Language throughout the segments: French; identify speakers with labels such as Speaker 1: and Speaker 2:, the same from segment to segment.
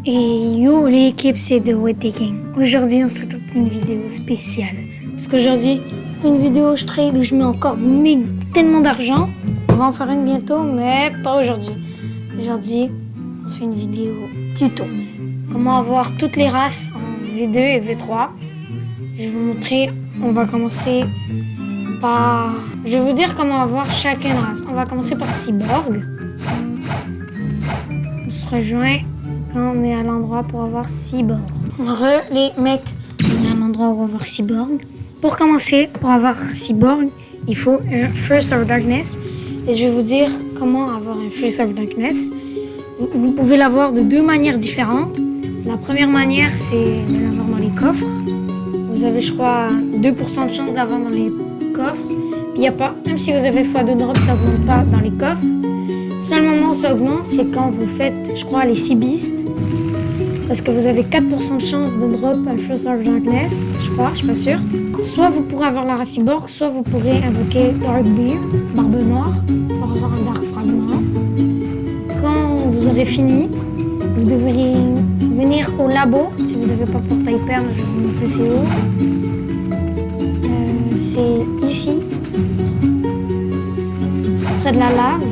Speaker 1: Et yo l'équipe, c'est The Wetty King. Aujourd'hui on se retrouve pour une vidéo spéciale. Parce qu'aujourd'hui, une vidéo où je trade, où je mets encore tellement d'argent. On va en faire une bientôt, mais pas aujourd'hui. Aujourd'hui, on fait une vidéo tuto. Comment avoir toutes les races en V2 et V3. Je vais vous montrer, on va commencer par... Je vais vous dire comment avoir chacune race. On va commencer par Cyborg. On se rejoint quand on est à l'endroit pour avoir Cyborg. Les mecs, on est à l'endroit où on va avoir Cyborg. Pour commencer, pour avoir Cyborg, il faut un First of Darkness. Et je vais vous dire comment avoir un First of Darkness. Vous pouvez l'avoir de deux manières différentes. La première manière, c'est de l'avoir dans les coffres. Vous avez, je crois, 2% de chance d'avoir dans les coffres. Il n'y a pas, même si vous avez x2 drop, ça n'augmente pas dans les coffres. Seul moment où ça augmente, c'est quand vous faites, je crois, les 6 beasts. Parce que vous avez 4% de chance de drop un First of Darkness, je crois, je suis pas sûre. Soit vous pourrez avoir la race Cyborg, soit vous pourrez invoquer Dark Beard, Barbe Noire, pour avoir un Dark Fragment. Quand vous aurez fini, vous devriez venir au labo. Si vous n'avez pas portail perle, je vais vous montrer c'est où. C'est ici, près de la lave,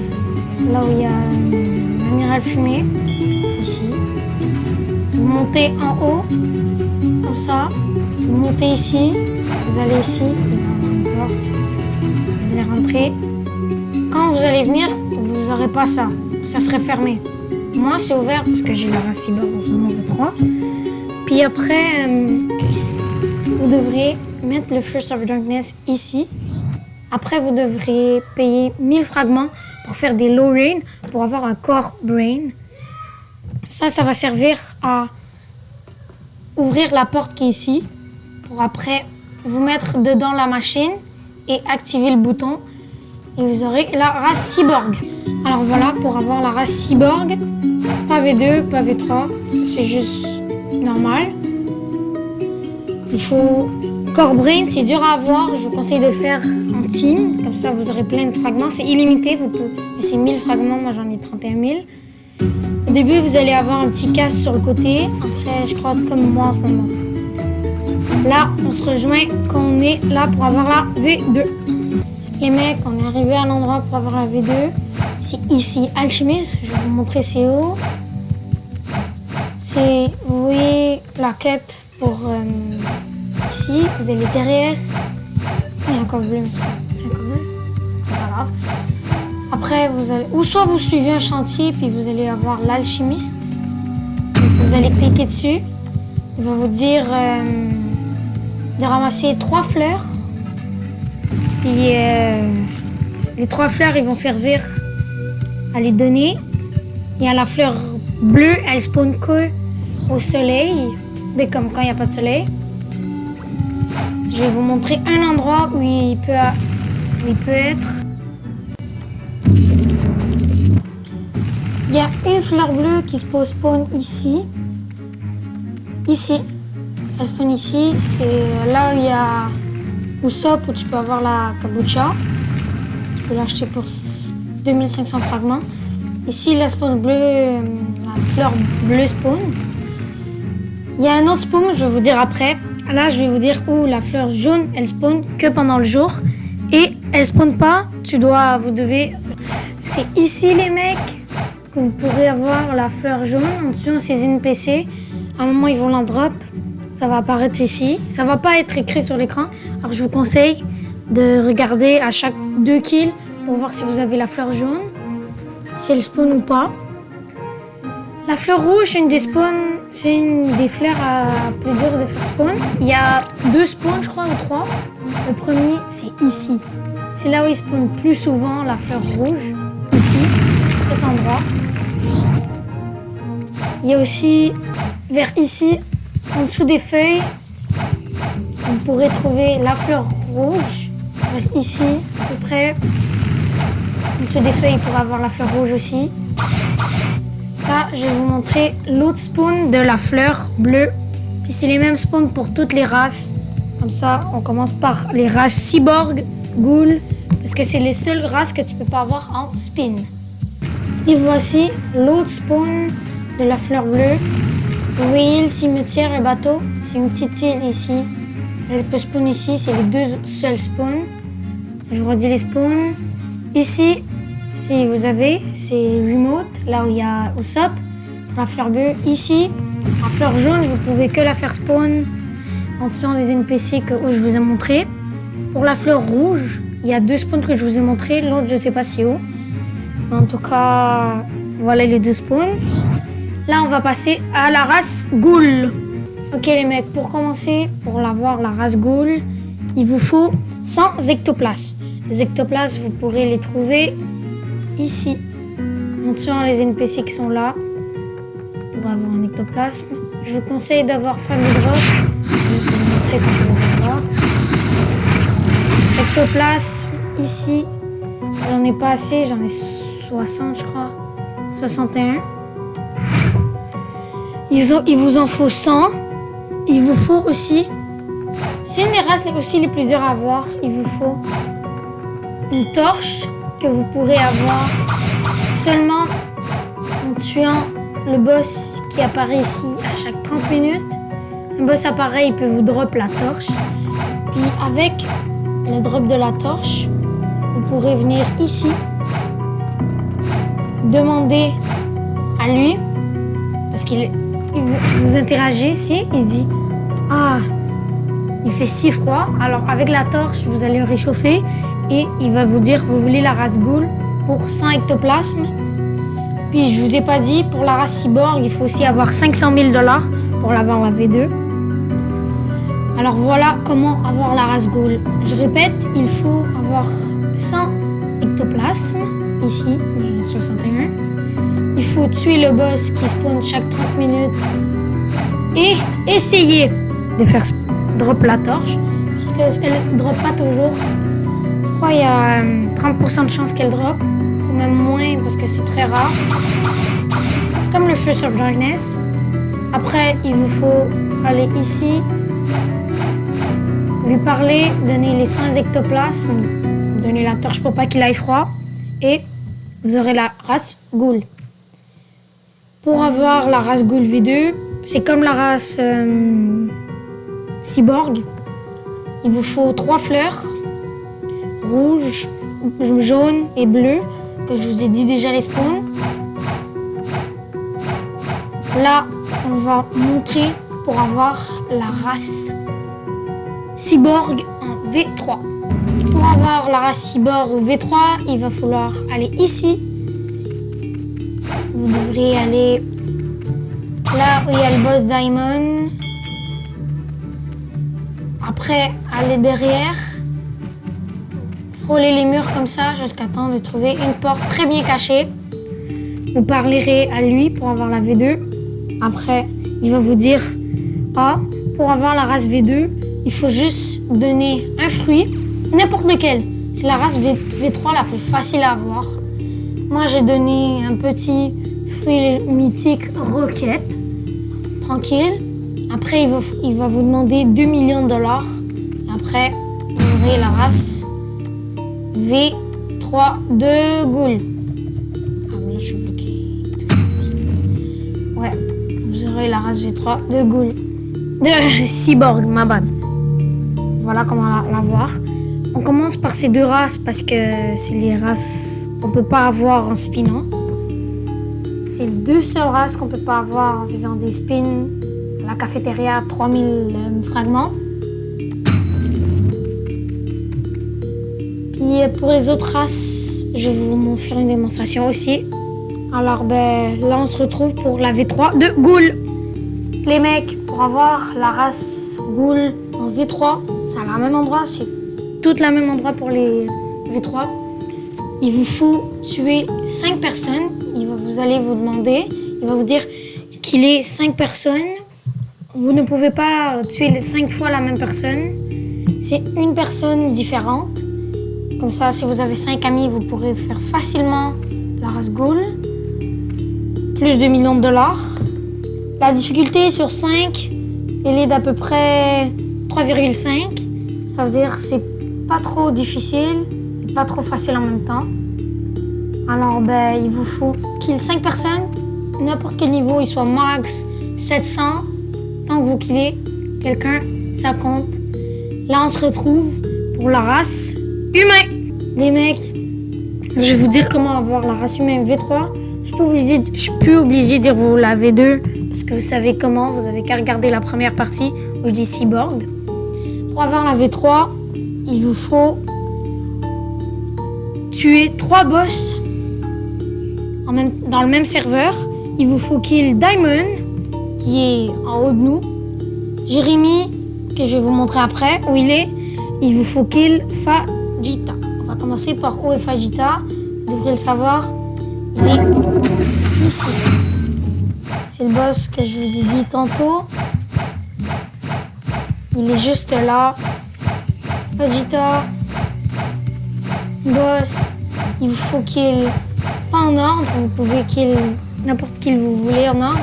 Speaker 1: là où il y a l'amiral fumé, ici. Vous montez en haut, comme ça, vous montez ici, vous allez ici, il y a une porte, vous allez rentrer. Quand vous allez venir, vous n'aurez pas ça, ça serait fermé. Moi, c'est ouvert parce que j'ai la race Cyborg en ce moment de 3. Puis après, vous devrez mettre le First of Darkness ici. Après, vous devrez payer 1000 fragments pour faire des low rain, pour avoir un core brain. Ça va servir à ouvrir la porte qui est ici, pour après vous mettre dedans la machine et activer le bouton. Et vous aurez la race Cyborg. Alors voilà, pour avoir la race Cyborg, pas V2, pas V3, c'est juste normal. Il faut... Core Brain, c'est dur à avoir, je vous conseille de le faire en team, comme ça vous aurez plein de fragments. C'est illimité, vous pouvez... Mais c'est 1000 fragments, moi j'en ai 31 000. Au début, vous allez avoir un petit casse sur le côté, après je crois comme moi en ce moment. Là, on se rejoint quand on est là pour avoir la V2. Les mecs, on est arrivé à l'endroit pour avoir la V2. C'est ici, Alchimiste, je vais vous montrer c'est où. C'est, vous voyez la quête pour ici, vous allez derrière. Il y a encore bleu, c'est encore bleu. Voilà. Après, vous allez, ou soit vous suivez un chantier, puis vous allez avoir l'alchimiste. Vous allez cliquer dessus. Il va vous dire de ramasser 3 fleurs. Puis les 3 fleurs, ils vont servir à les donner. Il y a la fleur bleue, elle spawn que au soleil, mais comme quand il n'y a pas de soleil. Je vais vous montrer un endroit où il peut être. Il y a une fleur bleue qui se spawn ici. Ici. Elle spawn ici. C'est là où il y a Usopp, où tu peux avoir la cabocha. Tu peux l'acheter pour 2500 fragments. Ici, la spawn bleue, la fleur bleue spawn. Il y a un autre spawn, je vais vous dire après. Là, je vais vous dire où la fleur jaune, elle spawn que pendant le jour. Et elle spawn pas, vous devez... C'est ici, les mecs, que vous pourrez avoir la fleur jaune. En dessous, ces NPC. À un moment, ils vont l'en drop. Ça va apparaître ici. Ça va pas être écrit sur l'écran. Alors, je vous conseille de regarder à chaque 2 kills pour voir si vous avez la fleur jaune, si elle spawn ou pas. La fleur rouge, c'est une des fleurs plus dures de faire spawn. Il y a 2 spawns, je crois, ou 3. Le premier, c'est ici. C'est là où il spawn plus souvent la fleur rouge. Ici, cet endroit. Il y a aussi, vers ici, en dessous des feuilles, vous pourrez trouver la fleur rouge. Vers ici, à peu près. En dessous des feuilles, vous pourrez avoir la fleur rouge aussi. Là, je vais vous montrer l'autre spawn de la fleur bleue. Puis c'est les mêmes spawns pour toutes les races. Comme ça, on commence par les races Cyborg, Ghoul, parce que c'est les seules races que tu peux pas avoir en spin. Et voici l'autre spawn de la fleur bleue. Vous voyez le cimetière, le bateau? C'est une petite île ici. Elle peut spawn ici, c'est les deux seuls spawns. Je vous redis les spawns. Ici, si vous avez, c'est remote, là où il y a Usopp, pour la fleur bleue. Ici, la fleur jaune, vous pouvez que la faire spawn en tuant des NPC que je vous ai montré. Pour la fleur rouge, il y a 2 spawns que je vous ai montré, l'autre je sais pas c'est où. En tout cas, voilà les 2 spawns. Là, on va passer à la race Ghoul. Ok les mecs, pour commencer, pour l'avoir, la race Ghoul, il vous faut 100 ectoplasmes. Les ectoplasmes, vous pourrez les trouver ici, en tuant les NPC qui sont là, pour avoir un ectoplasme. Je vous conseille d'avoir Family Drop. Je vais vous montrer quand vous allez voir. Ectoplasme, ici, j'en ai pas assez, j'en ai 60 je crois, 61. Il vous en faut 100. Il vous faut aussi, c'est une des races aussi les plus dures à avoir, il vous faut une torche que vous pourrez avoir seulement en tuant le boss qui apparaît ici à chaque 30 minutes. Un boss apparaît, il peut vous drop la torche. Puis avec le drop de la torche, vous pourrez venir ici, demander à lui, parce qu'il vous interagissez, il dit « Ah, il fait si froid. » Alors avec la torche, vous allez le réchauffer et il va vous dire « Vous voulez la race Ghoul pour 100 ectoplasmes. » Puis je vous ai pas dit, pour la race Cyborg, il faut aussi avoir 500 000 $ pour l'avoir la V2. Alors voilà comment avoir la race Ghoul. Je répète, il faut avoir 100 ectoplasmes, ici, j'en ai 61. Il faut tuer le boss qui spawn chaque 30 minutes et essayer de faire drop la torche, parce qu'elle ne drop pas toujours. Je crois qu'il y a 30% de chance qu'elle drop, ou même moins parce que c'est très rare. C'est comme le First of Darkness. Après, il vous faut aller ici, lui parler, donner les 100 ectoplasmes, donner la torche pour pas qu'il aille froid, et vous aurez la race Ghoul. Pour avoir la race Ghoul V2, c'est comme la race Cyborg. Il vous faut 3 fleurs, rouge, jaune et bleu, que je vous ai dit déjà les spawns. Là, on va montrer pour avoir la race Cyborg en V3. Pour avoir la race Cyborg V3, il va falloir aller ici. Vous devrez aller là où il y a le boss Diamond. Après, aller derrière, frôler les murs comme ça jusqu'à temps de trouver une porte très bien cachée. Vous parlerez à lui pour avoir la V2. Après, il va vous dire « Ah, pour avoir la race V2, il faut juste donner un fruit, n'importe lequel. C'est la race V3 la plus facile à avoir. Moi, j'ai donné un petit fruit mythique Rocket, tranquille. Après, il va vous demander 2 millions $. Après, vous aurez la race V3 de Ghoul. Ah, mais là, je suis bloqué. Ouais, vous aurez la race V3 de Ghoul. De Cyborg, ma bad. Voilà comment l'avoir. On commence par ces 2 races parce que c'est les races qu'on peut pas avoir en spinant. C'est les 2 seules races qu'on peut pas avoir en faisant des spins à la cafétéria 3000 fragments. Puis pour les autres races, je vais vous faire une démonstration aussi. Alors là on se retrouve pour la V3 de Ghoul. Les mecs, pour avoir la race Ghoul en V3, c'est à la même endroit, c'est tout le même endroit pour les V3. Il vous faut tuer 5 personnes. Vous allez vous demander, il va vous dire qu'il est 5 personnes. Vous ne pouvez pas tuer les 5 fois la même personne. C'est une personne différente. Comme ça, si vous avez 5 amis, vous pourrez faire facilement la race Ghoul. Plus de millions de $. La difficulté sur 5, elle est d'à peu près 3,5. Ça veut dire que c'est pas trop difficile et pas trop facile en même temps. Alors, il vous faut kill 5 personnes, n'importe quel niveau, il soit max, 700. Tant que vous killez quelqu'un, ça compte. Là, on se retrouve pour la race humain. Les mecs, je vais vous dire comment avoir la race humaine V3. Je suis plus obligé de dire vous la V2 parce que vous savez comment. Vous avez qu'à regarder la première partie où je dis cyborg. Pour avoir la V3, il vous faut tuer 3 boss dans le même serveur. Il vous faut kill Diamond, qui est en haut de nous. Jérémy, que je vais vous montrer après où il est. Il vous faut kill Fajita. On va commencer par où est Fajita. Vous devrez le savoir. Il est ici. C'est le boss que je vous ai dit tantôt. Il est juste là. Fajita. Boss. Il vous faut kill pas en ordre. Vous pouvez kill n'importe qui vous voulez en ordre.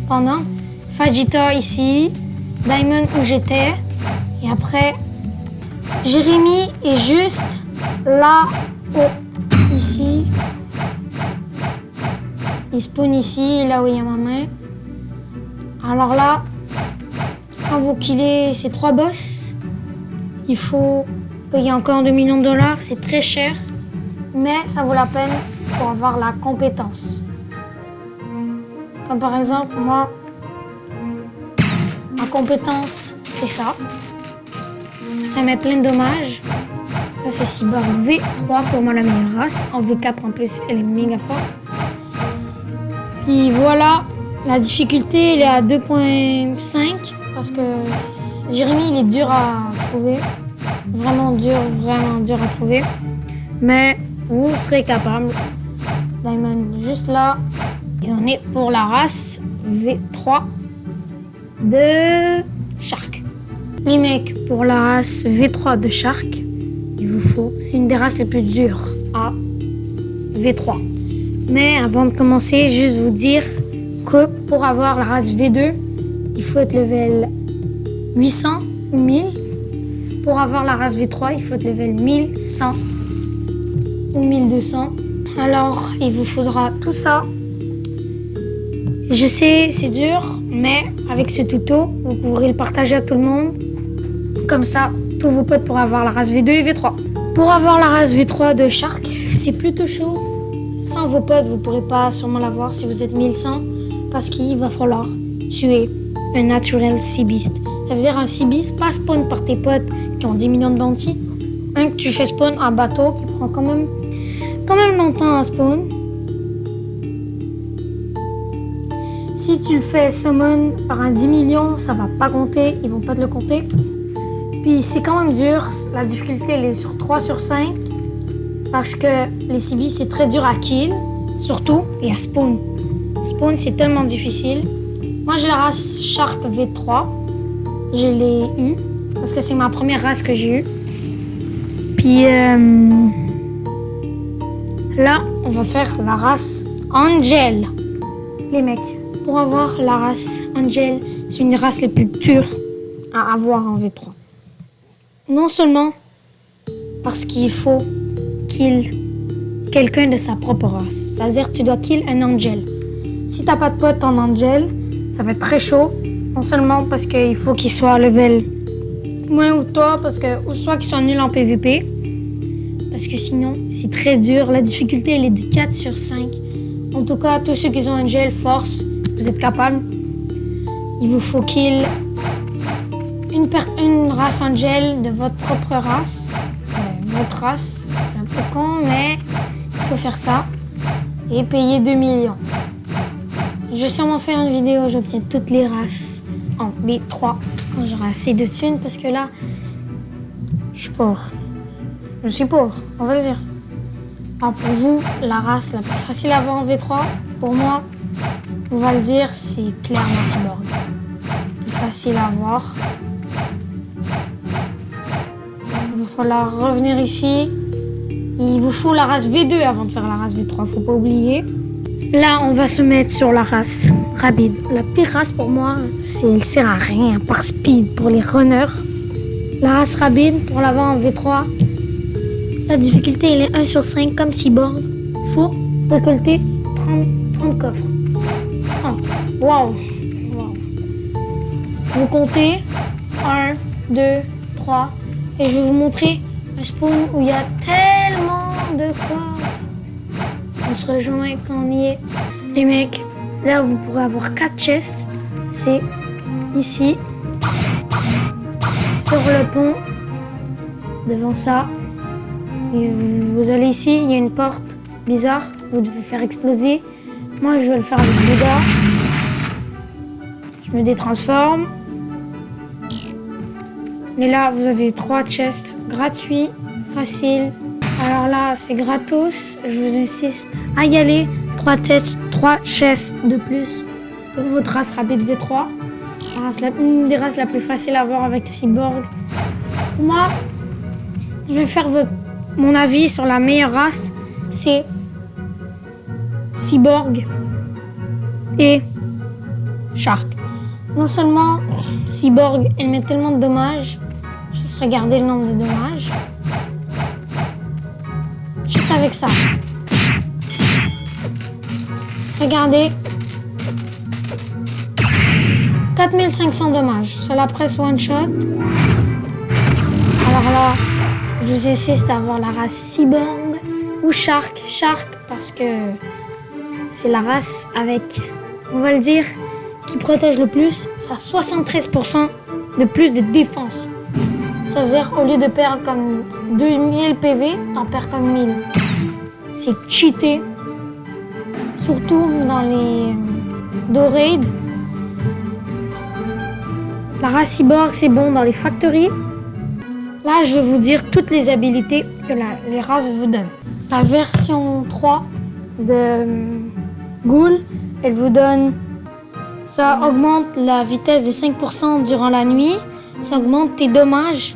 Speaker 1: Pas en ordre. Fajita ici. Diamond où j'étais. Et après, Jérémy est juste là haut. Ici. Il spawn ici, là où il y a ma main. Alors là, quand vous killez ces 3 boss, il faut payer encore 2 millions de dollars. C'est très cher, mais ça vaut la peine pour avoir la compétence. Comme par exemple, moi, ma compétence, c'est ça. Ça met plein de dommages. Ça, c'est Cyborg V3 pour moi, la meilleure race. En V4, en plus, elle est méga forte. Puis voilà, la difficulté, elle est à 2.5 parce que Jérémy, il est dur à trouver. Vraiment dur à trouver. Mais vous serez capable. Diamond juste là. Et on est pour la race V3 de Shark. Les mecs, pour la race V3 de Shark, il vous faut, c'est une des races les plus dures à V3. Mais avant de commencer, juste vous dire que pour avoir la race V2, il faut être level 800 ou 1000. Pour avoir la race V3, il faut être level 1100 ou 1200. Alors, il vous faudra tout ça. Je sais, c'est dur, mais avec ce tuto, vous pourrez le partager à tout le monde. Comme ça, tous vos potes pourront avoir la race V2 et V3. Pour avoir la race V3 de Shark, c'est plutôt chaud. Sans vos potes, vous ne pourrez pas sûrement l'avoir si vous êtes 1100, parce qu'il va falloir tuer un Natural Sea Beast. Ça veut dire un Sea Beast, pas spawn par tes potes qui ont 10 millions de bounty. Un que tu fais spawn en bateau qui prend quand même longtemps à spawn. Si tu le fais summon par un 10 millions, ça va pas compter, ils vont pas te le compter. Puis c'est quand même dur, la difficulté elle est sur 3 sur 5. Parce que les CB c'est très dur à kill, surtout, et à spawn. Spawn c'est tellement difficile. Moi j'ai la race Shark V3. Je l'ai eue, parce que c'est ma première race que j'ai eue. Puis là, on va faire la race Angel. Les mecs, pour avoir la race Angel, c'est une des races les plus dures à avoir en V3. Non seulement parce qu'il faut kill quelqu'un de sa propre race. C'est-à-dire que tu dois kill un Angel. Si t'as pas de pote en Angel, ça va être très chaud. Non seulement parce qu'il faut qu'il soit level moins ou toi, parce que ou soit qu'il soit nul en PVP. Parce que sinon, c'est très dur. La difficulté, elle est de 4 sur 5. En tout cas, tous ceux qui ont Angel, force, vous êtes capables. Il vous faut kill une race Angel de votre propre race. Votre race, c'est un peu con, mais il faut faire ça. Et payer 2 millions. Je vais sûrement faire une vidéo où j'obtiens toutes les races en B3 quand j'aurai assez de thunes, parce que là, je suis pauvre. Je suis pauvre, on va le dire. Alors pour vous, la race la plus facile à avoir en V3, pour moi, on va le dire, c'est clairement Cyborg. Plus facile à avoir. Il va falloir revenir ici. Il vous faut la race V2 avant de faire la race V3, faut pas oublier. Là, on va se mettre sur la race Rabid. La pire race pour moi, elle sert à rien, à part speed pour les runners. La race Rabid, pour l'avoir en V3, la difficulté elle est 1 sur 5 comme Cyborg. Faut récolter 30 coffres. 30. Waouh! Vous comptez 1, 2, 3 et je vais vous montrer un spawn où il y a tellement de coffres. On se rejoint quand on y est. Les mecs, là vous pourrez avoir 4 chests. C'est ici, sur le pont, devant ça. Et vous allez ici, il y a une porte bizarre, vous devez faire exploser. Moi je vais le faire avec Bouddha. Je me détransforme. Et là, vous avez 3 chests gratuits, faciles. Alors là, c'est gratos. Je vous insiste à y aller. 3 chests de plus pour votre race rapide V3. Une des races la plus faciles à avoir avec Cyborg. Moi, je vais faire mon avis sur la meilleure race. C'est Cyborg et Shark. Non seulement Cyborg, elle met tellement de dommages. Juste regarder le nombre de dommages. Juste avec ça. Regardez. 4500 dommages. C'est la presse one shot. Alors là, je vous insiste à avoir la race Cyborg ou Shark. Shark parce que c'est la race avec, on va le dire, qui protège le plus. Ça a 73% de plus de défense. Ça veut dire, au lieu de perdre comme 2000 PV, t'en perds comme 1000. C'est cheaté. Surtout dans les raid. La race Cyborg, c'est bon dans les factories. Là, je vais vous dire toutes les habilités que les races vous donnent. La version 3 de Ghoul, elle vous donne... Ça augmente la vitesse de 5% durant la nuit. Ça augmente tes dommages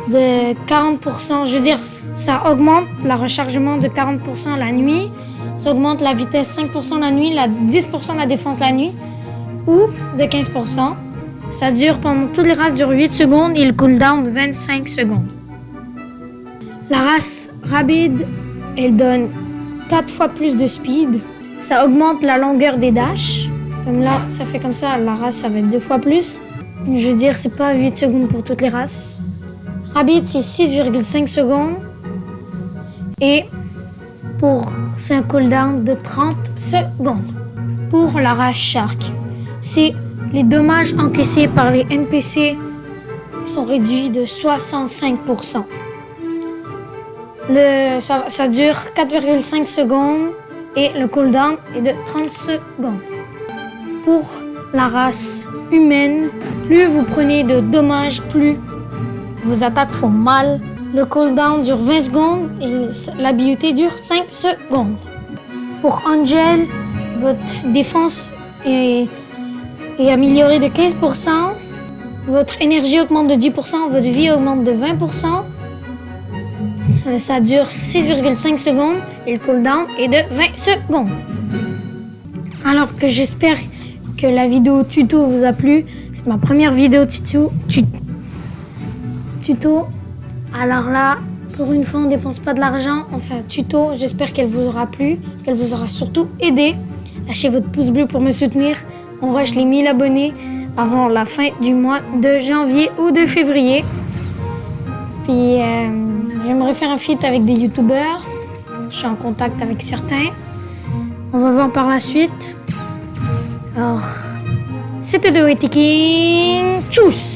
Speaker 1: de 40%. Je veux dire, ça augmente le rechargement de 40% la nuit. Ça augmente la vitesse 5% la nuit, 10% la défense la nuit. Ou de 15%. Ça dure pendant toutes les races dure 8 secondes et le cooldown 25 secondes. La race Rabid, elle donne 4 fois plus de speed. Ça augmente la longueur des dashs. Comme là, ça fait comme ça, la race, ça va être 2 fois plus. Je veux dire, c'est pas 8 secondes pour toutes les races. Rabid, c'est 6,5 secondes. Et c'est un cooldown de 30 secondes. Pour la race Shark, c'est les dommages encaissés par les NPC sont réduits de 65%. Ça dure 4,5 secondes et le cooldown est de 30 secondes. Pour la race humaine, plus vous prenez de dommages, plus vos attaques font mal. Le cooldown dure 20 secondes et l'habilité dure 5 secondes. Pour Angel, votre défense est améliorée de 15%. Votre énergie augmente de 10%, votre vie augmente de 20%. Ça dure 6,5 secondes et le cooldown est de 20 secondes. Alors que j'espère que la vidéo tuto vous a plu. C'est ma première vidéo tuto. Alors là, pour une fois, on ne dépense pas de l'argent. On fait un tuto. J'espère qu'elle vous aura plu, qu'elle vous aura surtout aidé. Lâchez votre pouce bleu pour me soutenir. On rush les 1000 abonnés avant la fin du mois de janvier ou de février. Puis, j'aimerais faire un feat avec des youtubeurs. Je suis en contact avec certains. On va voir par la suite. Alors, c'était The Waiting King. Tchuss!